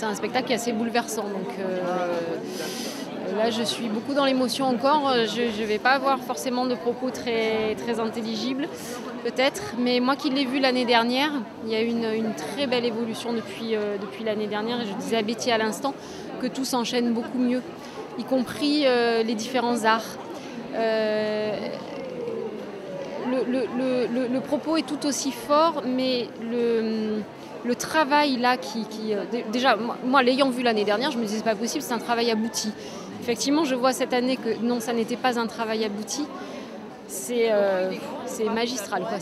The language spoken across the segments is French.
c'est un spectacle qui est assez bouleversant. Donc là, je suis beaucoup dans l'émotion encore. Je ne vais pas avoir forcément de propos très, très intelligibles, peut-être. Mais moi qui l'ai vu l'année dernière, il y a eu une très belle évolution depuis l'année dernière. Et je disais à Betty à l'instant que tout s'enchaîne beaucoup mieux, y compris les différents arts. Le propos est tout aussi fort, mais le travail là déjà, moi l'ayant vu l'année dernière, je me disais c'est pas possible, c'est un travail abouti. Effectivement, je vois cette année que non, ça n'était pas un travail abouti. C'est magistral, quoi.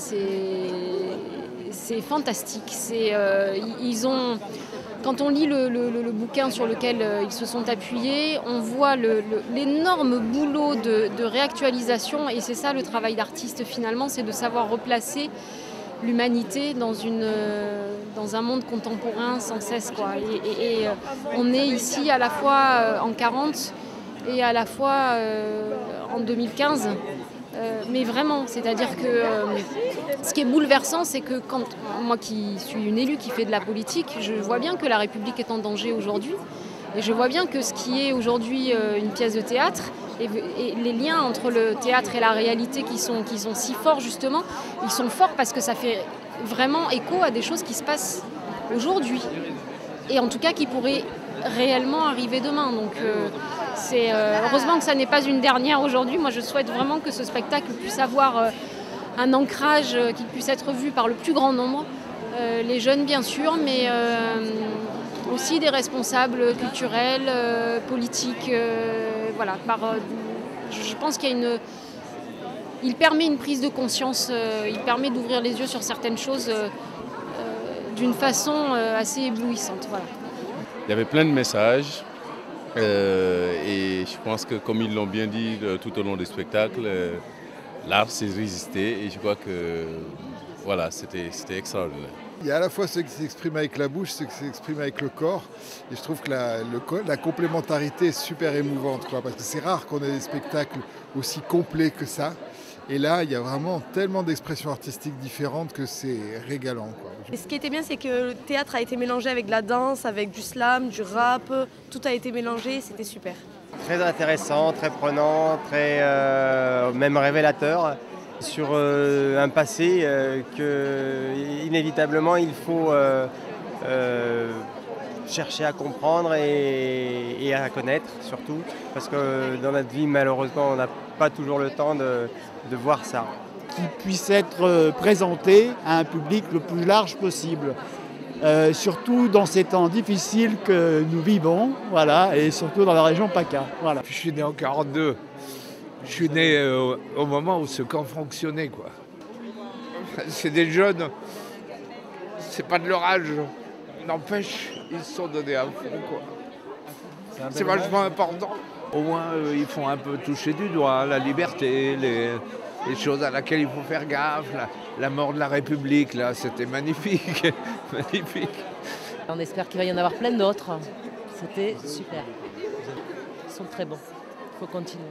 C'est fantastique. Ils ont, quand on lit le bouquin sur lequel ils se sont appuyés, on voit l'énorme boulot de réactualisation, et c'est ça le travail d'artiste finalement, c'est de savoir replacer l'humanité dans un monde contemporain sans cesse, quoi. Et on est ici à la fois en 40 et à la fois en 2015. Mais vraiment, c'est-à-dire que ce qui est bouleversant, c'est que moi qui suis une élue qui fait de la politique, je vois bien que la République est en danger aujourd'hui. Et je vois bien que ce qui est aujourd'hui une pièce de théâtre, et les liens entre le théâtre et la réalité qui sont si forts justement, ils sont forts parce que ça fait vraiment écho à des choses qui se passent aujourd'hui. Et en tout cas qui pourraient réellement arriver demain. Donc heureusement que ça n'est pas une dernière aujourd'hui. Moi je souhaite vraiment que ce spectacle puisse avoir un ancrage, qu'il puisse être vu par le plus grand nombre. Les jeunes bien sûr, mais aussi des responsables culturels, politiques. Voilà. Je pense il permet une prise de conscience, il permet d'ouvrir les yeux sur certaines choses d'une façon assez éblouissante. Voilà. Il y avait plein de messages et je pense que comme ils l'ont bien dit tout au long du spectacle, l'art c'est résister, et je crois que voilà, c'était extraordinaire. Il y a à la fois ceux qui s'expriment avec la bouche, ceux qui s'expriment avec le corps. Et je trouve que la complémentarité est super émouvante, quoi, parce que c'est rare qu'on ait des spectacles aussi complets que ça. Et là, il y a vraiment tellement d'expressions artistiques différentes que c'est régalant, quoi. Et ce qui était bien, c'est que le théâtre a été mélangé avec de la danse, avec du slam, du rap. Tout a été mélangé, c'était super. Très intéressant, très prenant, très même révélateur. Sur un passé que inévitablement il faut chercher à comprendre et à connaître surtout, parce que dans notre vie malheureusement on n'a pas toujours le temps de voir ça. Qui puisse être présenté à un public le plus large possible, surtout dans ces temps difficiles que nous vivons, voilà, et surtout dans la région PACA. Voilà. Je suis né en 1942. Je suis né au moment où ce camp fonctionnait, quoi. C'est des jeunes, c'est pas de leur âge. N'empêche, ils se sont donnés à fond, quoi. C'est vachement important. Au moins, ils font un peu toucher du doigt la liberté, les choses à laquelle il faut faire gaffe. La mort de la République, là, c'était magnifique. Magnifique. On espère qu'il va y en avoir plein d'autres. C'était super. Ils sont très bons. Il faut continuer.